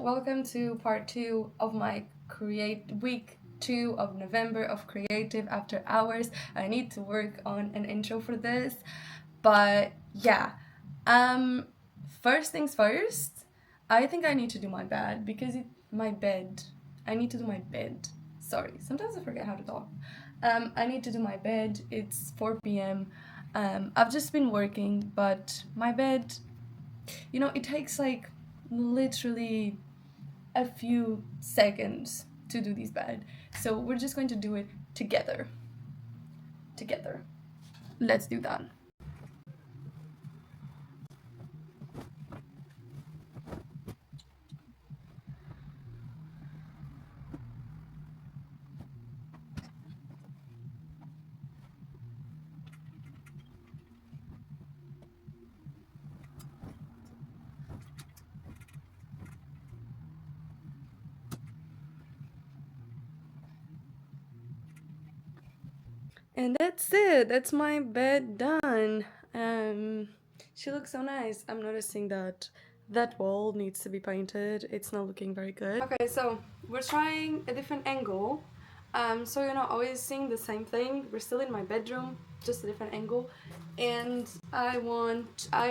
welcome to part 2 of my week 2 of November of creative after hours. I need to work on an intro for this, but yeah. First things first, I think I need to do my bed because I need to do my bed. Sorry, sometimes I forget how to talk. I need to do my bed. It's 4 p.m. I've just been working, but my bed, it takes like literally a few seconds to do this bed. So we're just going to do it together. Together. Let's do that. And that's it. That's my bed done. She looks so nice. I'm noticing that that wall needs to be painted. It's not looking very good. Okay, so we're trying a different angle. So you're not always seeing the same thing. We're still in my bedroom, just a different angle. And I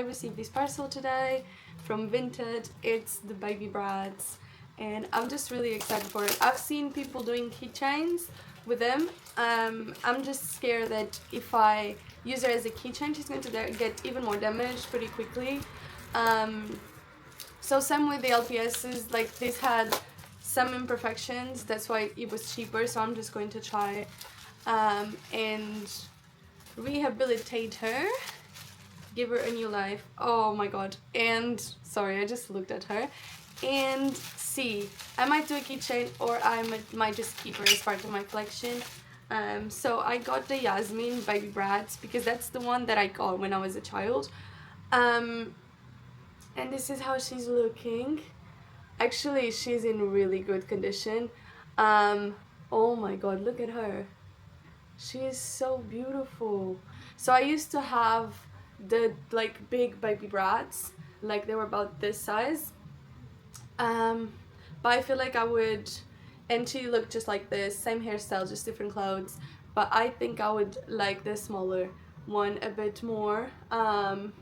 received this parcel today from Vinted. It's the baby bratz. And I'm just really excited for it. I've seen people doing keychains with them. I'm just scared that if I use her as a keychain, she's going to get even more damaged pretty quickly. So same with the LPSs, like this had some imperfections, that's why it was cheaper, so I'm just going to try and rehabilitate her, give her a new life. Oh my god. And sorry, I just looked at her. And see, I might do a keychain or I might just keep her as part of my collection. So I got the Yasmin baby bratz because that's the one that I got when I was a child. And this is how she's looking. Actually, she's in really good condition. Oh my god, look at her. She is so beautiful. So I used to have the like big baby bratz, like they were about this size. But I feel like I would, and she looked just like this, same hairstyle, just different clothes, but I think I would like the smaller one a bit more. And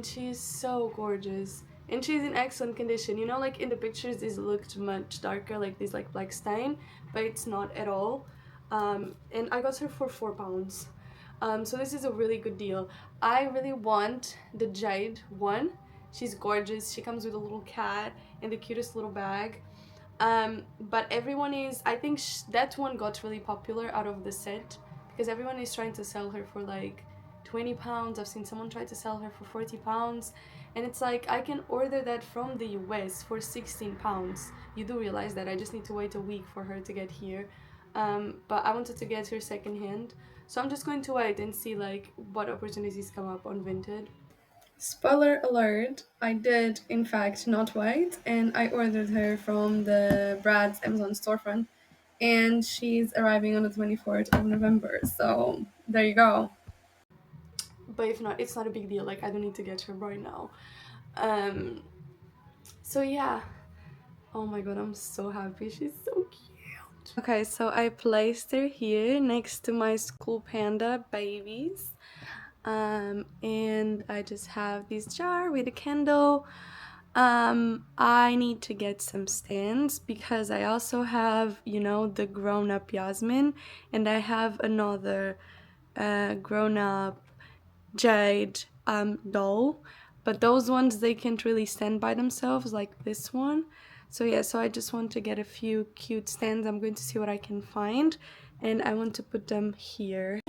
she's so gorgeous, and she's in excellent condition. You know, like in the pictures this looked much darker, like this like black stain, but it's not at all. And I got her for £4. So this is a really good deal. I really want the jade one. She's gorgeous. She comes with a little cat and the cutest little bag. But everyone is, I think that one got really popular out of the set because everyone is trying to sell her for like £20. I've seen someone try to sell her for £40, and it's like I can order that from the US for £16. You do realize that I just need to wait a week for her to get here. But I wanted to get her secondhand, so I'm just going to wait and see like what opportunities come up on Vinted. Spoiler alert, I did in fact not wait, and I ordered her from the Brad's Amazon storefront, and she's arriving on the 24th of November, so there you go. But if not, it's not a big deal, like I don't need to get her right now. So yeah, oh my god, I'm so happy, she's so cute. Okay, so I placed her here next to my school panda babies. And I just have this jar with a candle. I need to get some stands because I also have, the grown-up Yasmin, and I have another grown-up jade doll, but those ones, they can't really stand by themselves like this one. So yeah, so I just want to get a few cute stands. I'm going to see what I can find, and I want to put them here.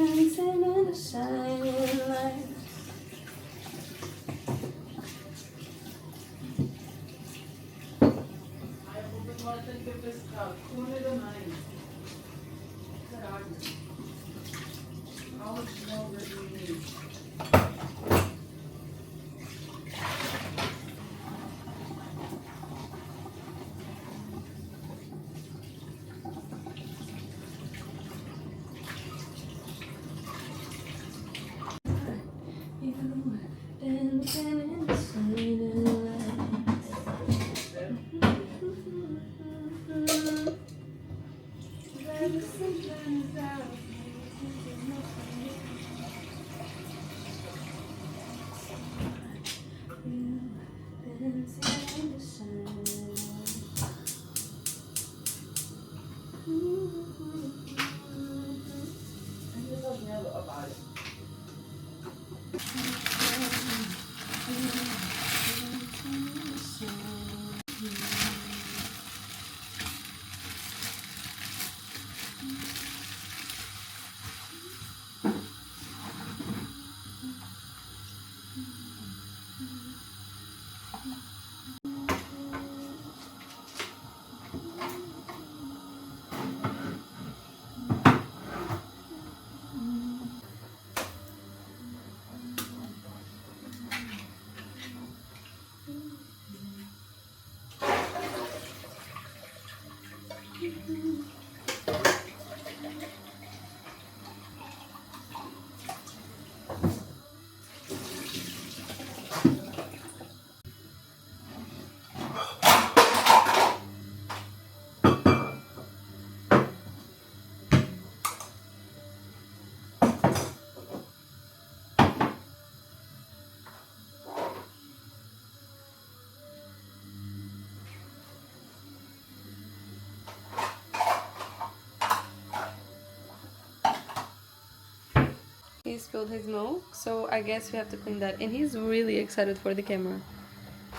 He spilled his milk, so I guess we have to clean that. And he's really excited for the camera.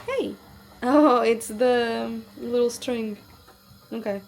Hey! Oh, it's the little string. Okay.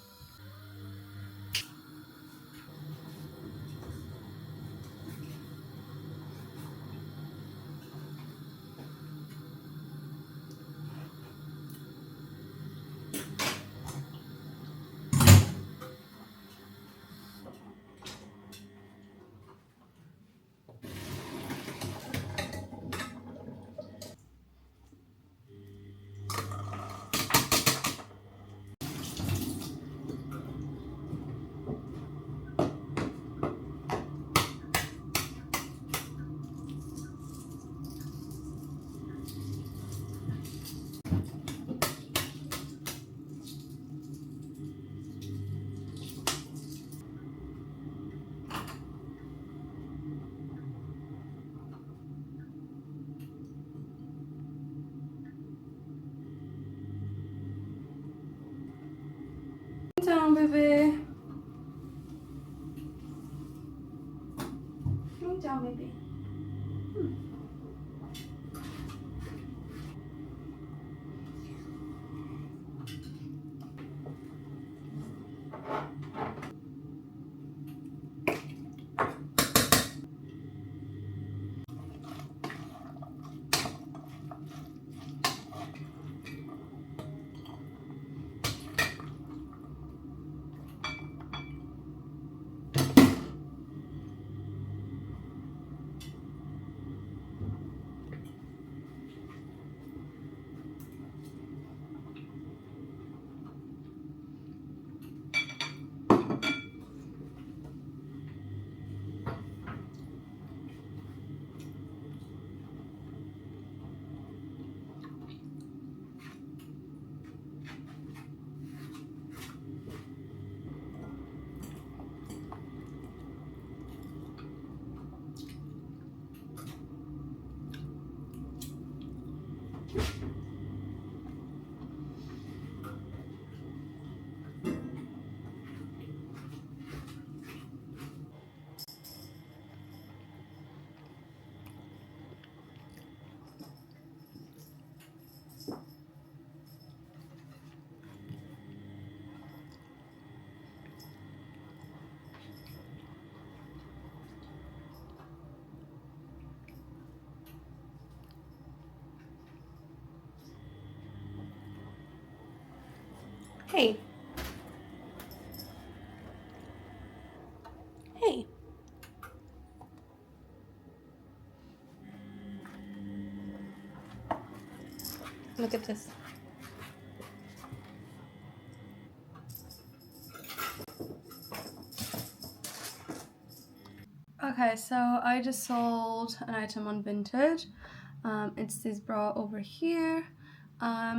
Down, baby. Calm down, baby. Hey. Hey. Look at this. Okay, so I just sold an item on Vinted. It's this bra over here.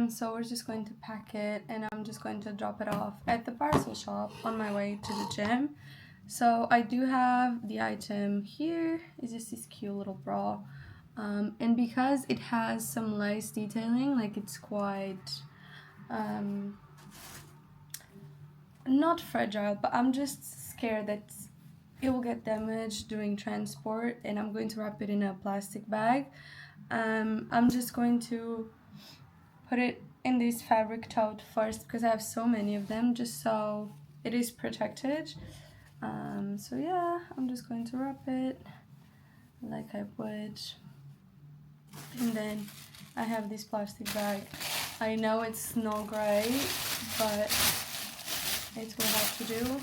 So we're just going to pack it and I'm just going to drop it off at the parcel shop on my way to the gym. So I do have the item here. It's just this cute little bra. And because it has some lace detailing, like it's quite not fragile, but I'm just scared that it will get damaged during transport, and I'm going to wrap it in a plastic bag. I'm just going to put it in this fabric tote first because I have so many of them, just so it is protected. So yeah, I'm just going to wrap it like I would, and then I have this plastic bag. I know it's not great, but it will have to do.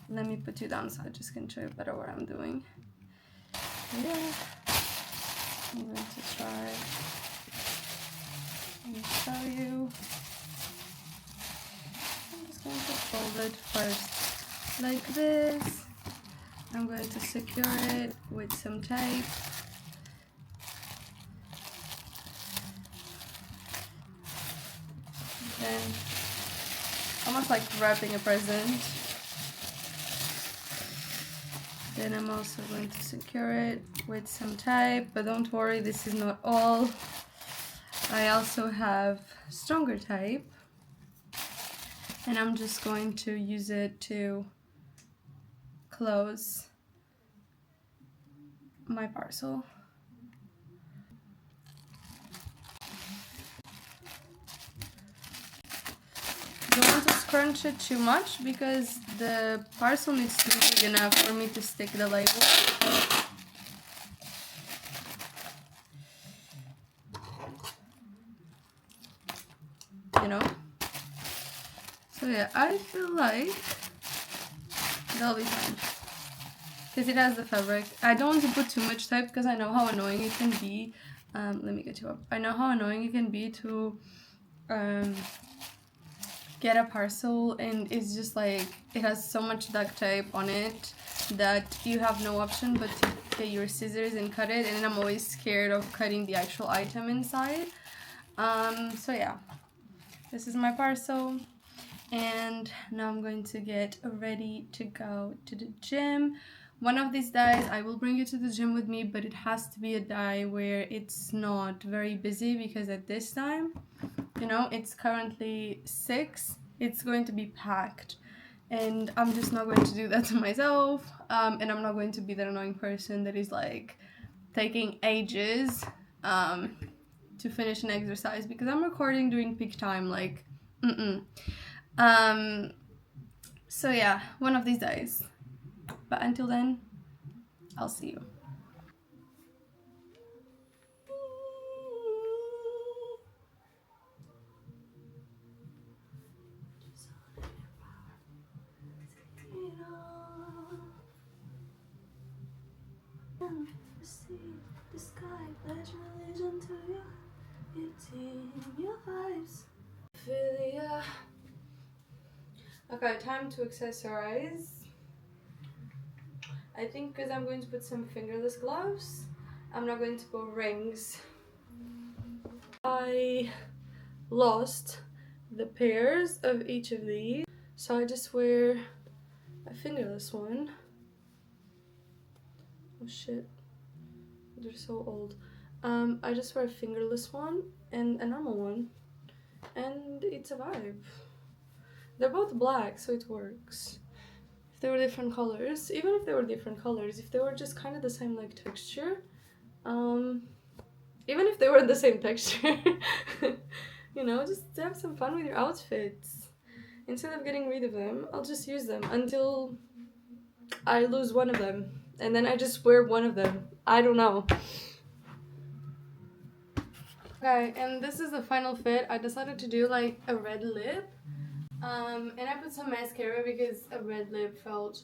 Let me put you down so I just can show you better what I'm doing. Yeah, I'm going to try and show you. I'm just going to fold it first like this. I'm going to secure it with some tape. Then, almost like wrapping a present. Then I'm also going to secure it with some tape, but don't worry, this is not all. I also have stronger tape, and I'm just going to use it to close my parcel. Don't want to scrunch it too much because the parcel needs to be big enough for me to stick the label. You know? So yeah, I feel like that'll be fine. Because it has the fabric. I don't want to put too much tape because I know how annoying it can be. Let me get you up. I know how annoying it can be to get a parcel, and it's just like it has so much duct tape on it that you have no option but to get your scissors and cut it, and then I'm always scared of cutting the actual item inside. So yeah, this is my parcel, and now I'm going to get ready to go to the gym. One of these days I will bring you to the gym with me, but it has to be a day where it's not very busy, because at this time, you know, it's currently 6, it's going to be packed, and I'm just not going to do that to myself, and I'm not going to be that annoying person that is like taking ages to finish an exercise because I'm recording during peak time, like so yeah, one of these days, but until then, I'll see you. The sky, pledge religion to you, it's in your vibes. Philia. Okay, time to accessorize. I think because I'm going to put some fingerless gloves, I'm not going to put rings. I lost the pairs of each of these, so I just wear a fingerless one. Oh shit, they're so old. I just wear a fingerless one and a normal one, and it's a vibe. They're both black, so it works. If they were different colors, even if they were different colors, if they were just kind of the same like texture, even if they were the same texture, you know, just have some fun with your outfits. Instead of getting rid of them, I'll just use them until I lose one of them, and then I just wear one of them. I don't know. Okay, and this is the final fit. I decided to do like a red lip, and I put some mascara because a red lip felt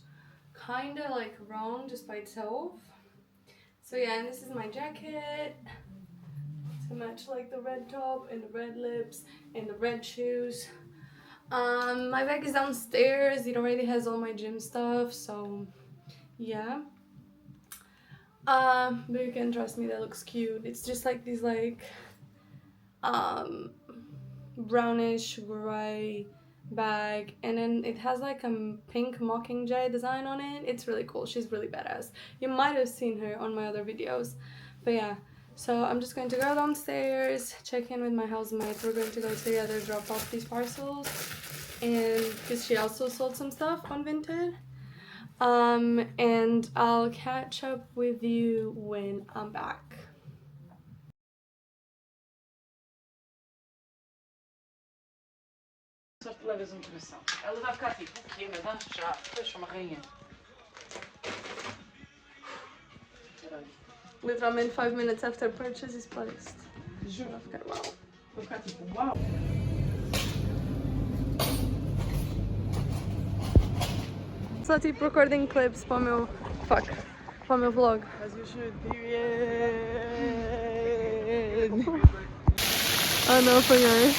kind of like wrong just by itself. So yeah, and this is my jacket to match like the red top and the red lips and the red shoes. My bag is downstairs. It already has all my gym stuff, so yeah. But you can trust me, that looks cute. It's just like these like brownish gray bag, and then it has like a pink mockingjay design on it. It's really cool. She's really badass. You might have seen her on my other videos. But yeah, so I'm just going to go downstairs, check in with my housemate. We're going to go together drop off these parcels, and because she also sold some stuff on Vinted. And I'll catch up with you when I'm back. Só te levas um coração. Ela vai ficar tipo, o quê? Mas já, fecha uma rainha. Literalmente 5 minutes after purchase is placed. Juro. Vai ficar uau. Vou ficar tipo, uau. Só tipo recording clips para o meu. Fuck. Para o meu vlog. As you should, period. Ah não, apanhei.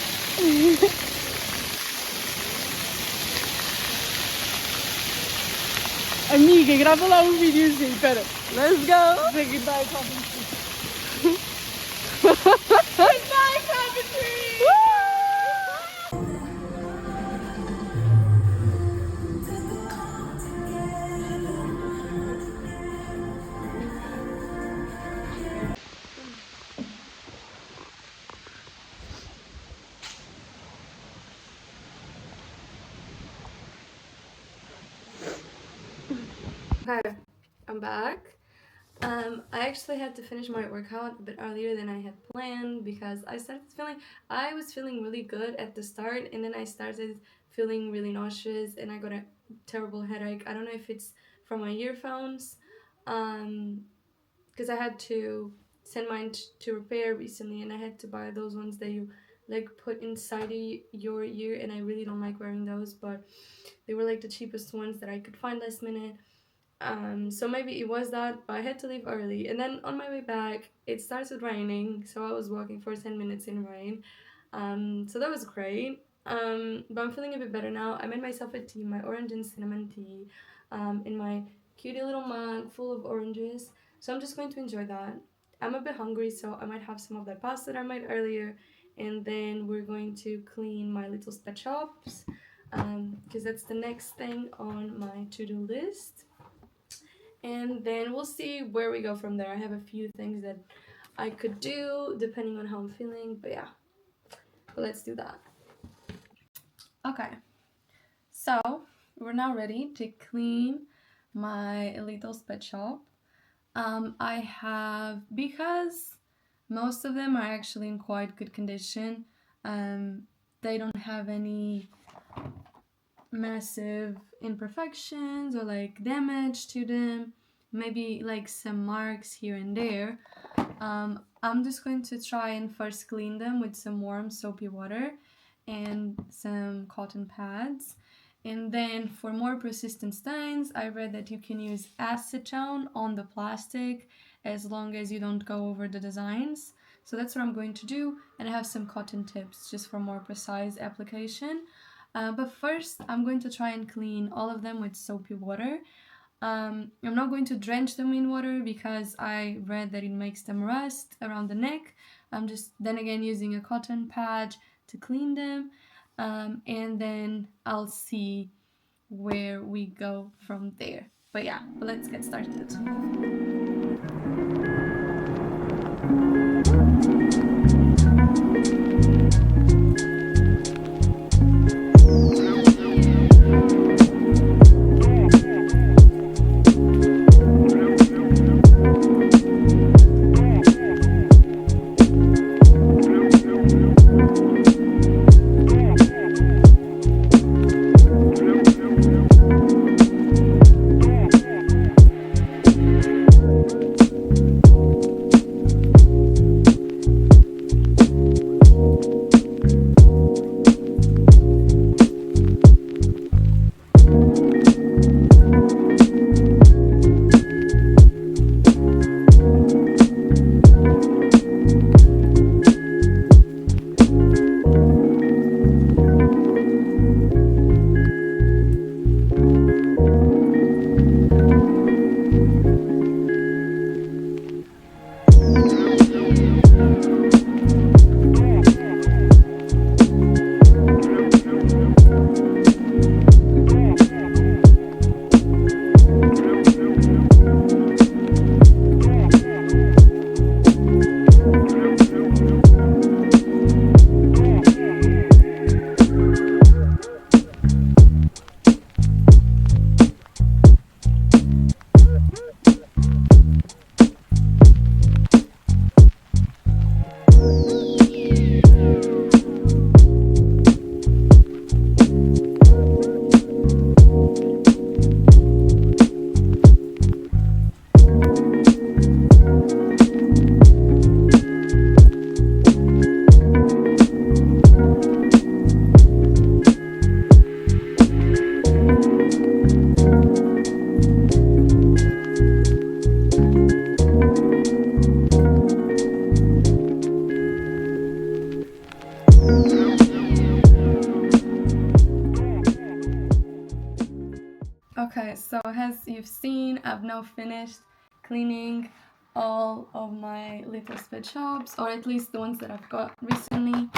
Amiga, grava lá um videozinho, espera. Let's go! Say goodbye, Coventry. Goodbye, Coventry! Okay, I'm back. I actually had to finish my workout a bit earlier than I had planned because I was feeling really good at the start, and then I started feeling really nauseous and I got a terrible headache. I don't know if it's from my earphones, because I had to send mine to repair recently, and I had to buy those ones that you like put inside your ear, and I really don't like wearing those, but they were like the cheapest ones that I could find last minute. So maybe it was that, but I had to leave early. And then on my way back, it started raining, so I was walking for 10 minutes in rain. So that was great. But I'm feeling a bit better now. I made myself a tea, my orange and cinnamon tea, in my cutie little mug full of oranges. So I'm just going to enjoy that. I'm a bit hungry, so I might have some of that pasta that I made earlier. And then we're going to clean my little pet shops, because that's the next thing on my to-do list. And then we'll see where we go from there. I have a few things that I could do depending on how I'm feeling, but yeah, but let's do that. Okay, so we're now ready to clean my little pet shop. I have, because most of them are actually in quite good condition, they don't have any massive imperfections or like damage to them, maybe like some marks here and there. I'm just going to try and first clean them with some warm soapy water and some cotton pads, and then for more persistent stains I read that you can use acetone on the plastic as long as you don't go over the designs. So that's what I'm going to do, and I have some cotton tips just for more precise application. But first, I'm going to try and clean all of them with soapy water. I'm not going to drench them in water because I read that it makes them rust around the neck. I'm just then again using a cotton pad to clean them, and then I'll see where we go from there. But yeah, let's get started. So as you've seen, I've now finished cleaning all of my little sped shops, or at least the ones that I've got recently.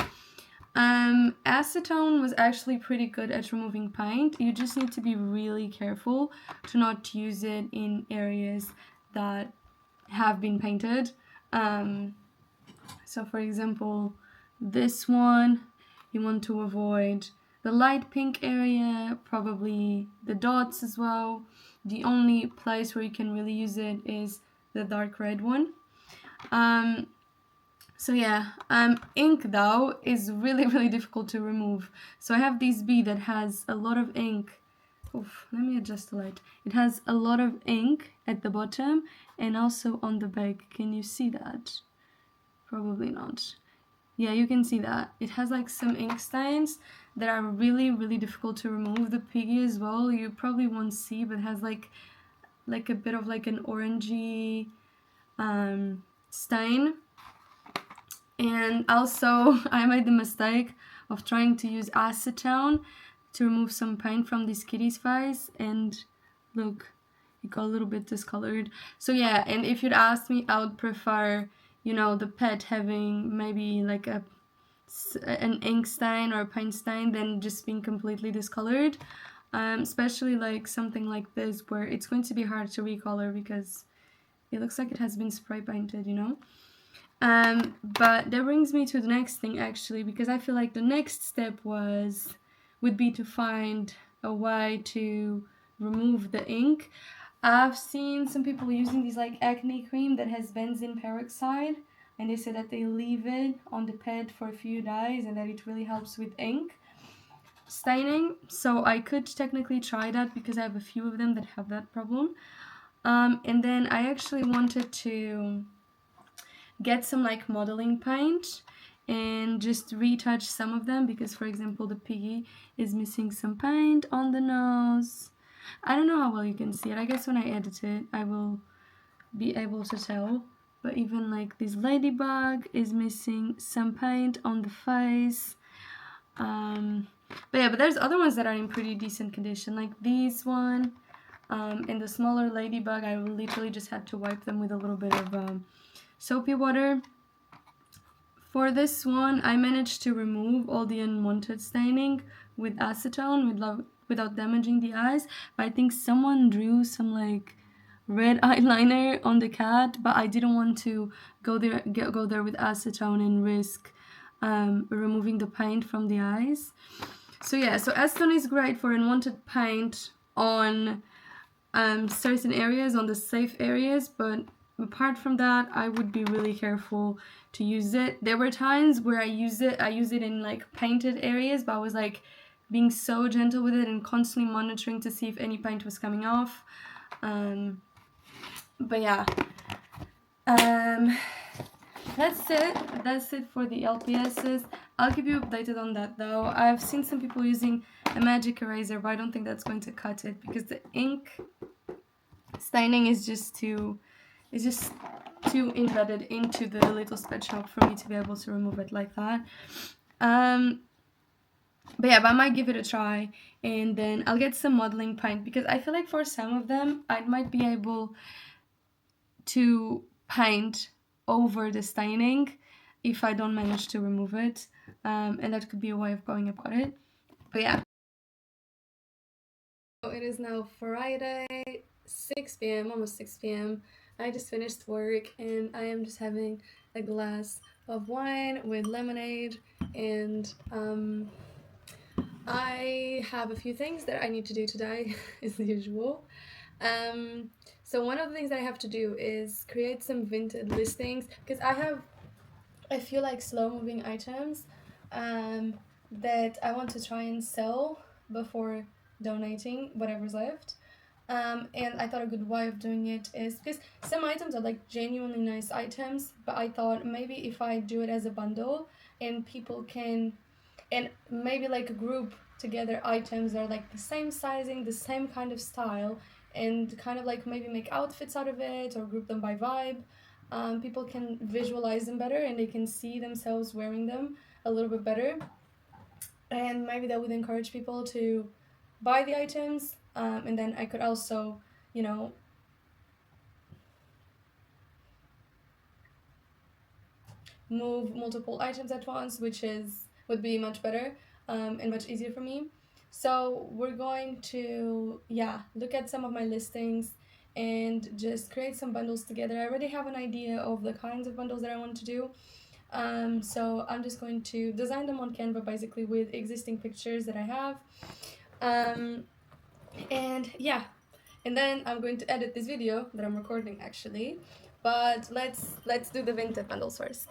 Acetone was actually pretty good at removing paint. You just need to be really careful to not use it in areas that have been painted. So for example, this one, you want to avoid the light pink area, probably the dots as well. The only place where you can really use it is the dark red one. So yeah, ink though is really difficult to remove. So I have this B that has a lot of ink. Oof, let me adjust the light. It has a lot of ink at the bottom and also on the back. Can you see that? Probably not. Yeah, you can see that. It has like some ink stains that are really difficult to remove. The piggy as well, you probably won't see, but it has like a bit of like an orangey stain. And also I made the mistake of trying to use acetone to remove some paint from this kitty's face, and look, it got a little bit discolored. So yeah, and if you'd asked me, I would prefer, you know, the pet having maybe like an ink stain or a paint stain than just being completely discolored. Especially like something like this where it's going to be hard to recolor because it looks like it has been spray painted, you know. But that brings me to the next thing actually, because I feel like the next step would be to find a way to remove the ink. I've seen some people using this like acne cream that has benzene peroxide, and they say that they leave it on the pad for a few days and that it really helps with ink staining. So I could technically try that because I have a few of them that have that problem. And then I actually wanted to get some like modeling paint and just retouch some of them, because for example the piggy is missing some paint on the nose. I don't know how well you can see it. I guess when I edit it I will be able to tell, but even like this ladybug is missing some paint on the face. But yeah, but there's other ones that are in pretty decent condition, like these one and the smaller ladybug. I literally just had to wipe them with a little bit of soapy water. For this one, I managed to remove all the unwanted staining with acetone without damaging the eyes. But I think someone drew some like red eyeliner on the cat, but I didn't want to go there with acetone and risk removing the paint from the eyes. So yeah, so acetone is great for unwanted paint on certain areas, on the safe areas, but apart from that, I would be really careful to use it. There were times where I use it in like painted areas, but I was like being so gentle with it and constantly monitoring to see if any paint was coming off. But yeah, that's it for the LPSs. I'll keep you updated on that though. I've seen some people using a magic eraser, but I don't think that's going to cut it because the ink staining is just too embedded into the little sped shop for me to be able to remove it like that. But yeah, but I might give it a try, and then I'll get some modeling paint because I feel like for some of them I might be able to paint over the staining if I don't manage to remove it, and that could be a way of going about it. But yeah. So it is now Friday, 6 p.m., almost 6 p.m. I just finished work and I am just having a glass of wine with lemonade, and I have a few things that I need to do today as usual. So one of the things that I have to do is create some vintage listings because I have a few like slow moving items that I want to try and sell before donating whatever's left. And I thought a good way of doing it is because some items are like genuinely nice items, but I thought maybe if I do it as a bundle and people can, and maybe like group together items that are like the same sizing, the same kind of style, and kind of like maybe make outfits out of it or group them by vibe. People can visualize them better and they can see themselves wearing them a little bit better, and maybe that would encourage people to buy the items And then I could also, you know, move multiple items at once, which would be much better and much easier for me. So we're going to, yeah, look at some of my listings and just create some bundles together. I already have an idea of the kinds of bundles that I want to do. So I'm just going to design them on Canva basically with existing pictures that I have. And yeah, and then I'm going to edit this video that I'm recording actually. But let's do the vintage bundles first.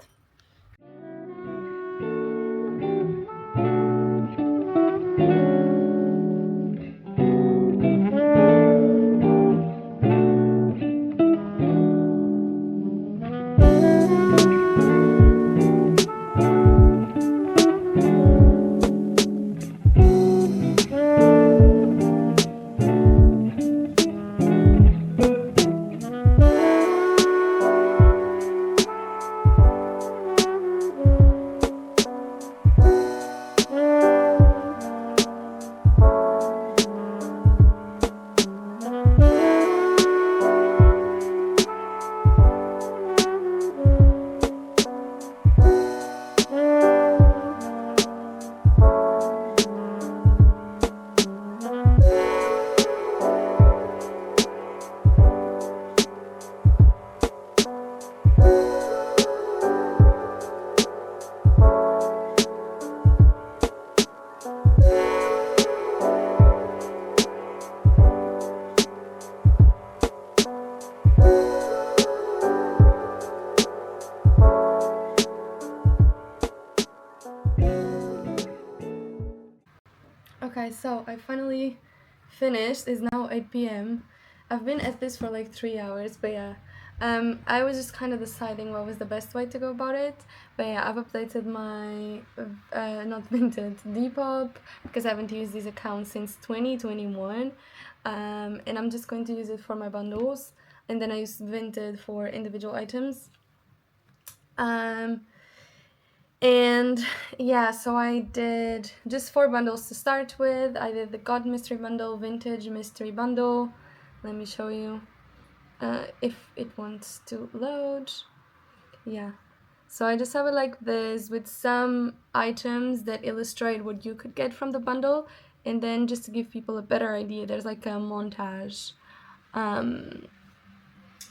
Okay, so I finally finished. It's now 8 p.m. I've been at this for like 3 hours, but yeah. I was just kind of deciding what was the best way to go about it. But yeah, I've updated my, not Vinted, Depop, because I haven't used this account since 2021. And I'm just going to use it for my bundles. And then I use Vinted for individual items. And yeah, so I did just 4 bundles to start with. I did the God Mystery Bundle, Vintage Mystery Bundle. Let me show you if it wants to load. Yeah. So I just have it like this with some items that illustrate what you could get from the bundle. And then just to give people a better idea, there's like a montage.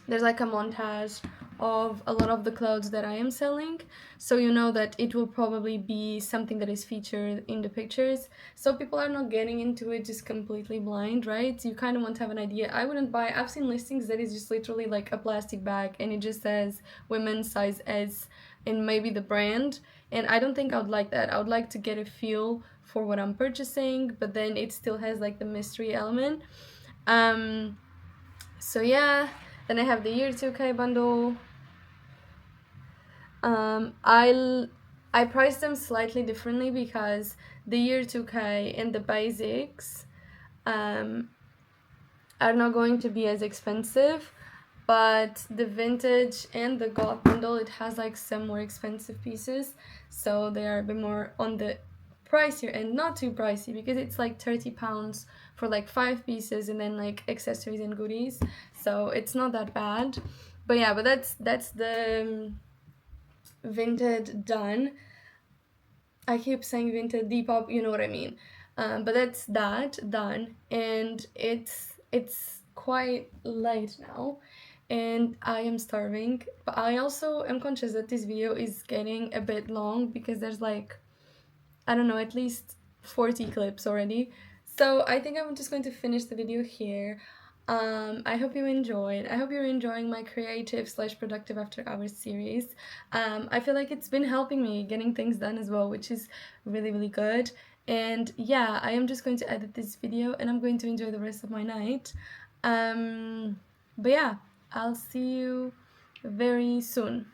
There's like a montage of a lot of the clothes that I am selling, so you know that it will probably be something that is featured in the pictures, so people are not getting into it just completely blind, right? You kind of want to have an idea. I've seen listings that is just literally like a plastic bag and it just says women's size S and maybe the brand, and I don't think I would like that. I would like to get a feel for what I'm purchasing, but then it still has like the mystery element. So yeah, then I have the year 2K bundle. I priced them slightly differently because the year 2K and the basics are not going to be as expensive, but the vintage and the goth bundle, it has like some more expensive pieces, so they are a bit more on the pricier and not too pricey because it's like £30 for like 5 pieces and then like accessories and goodies, so it's not that bad. But yeah, but that's the vintage done. I keep saying vintage depop, you know what I mean. But that's that done, and it's quite late now, and I am starving. But I also am conscious that this video is getting a bit long because there's like, I don't know, at least 40 clips already. So I think I'm just going to finish the video here. I hope you enjoyed. I hope you're enjoying my creative / productive after hours series. I feel like it's been helping me getting things done as well, which is really, really good. And yeah, I am just going to edit this video and I'm going to enjoy the rest of my night. But yeah, I'll see you very soon.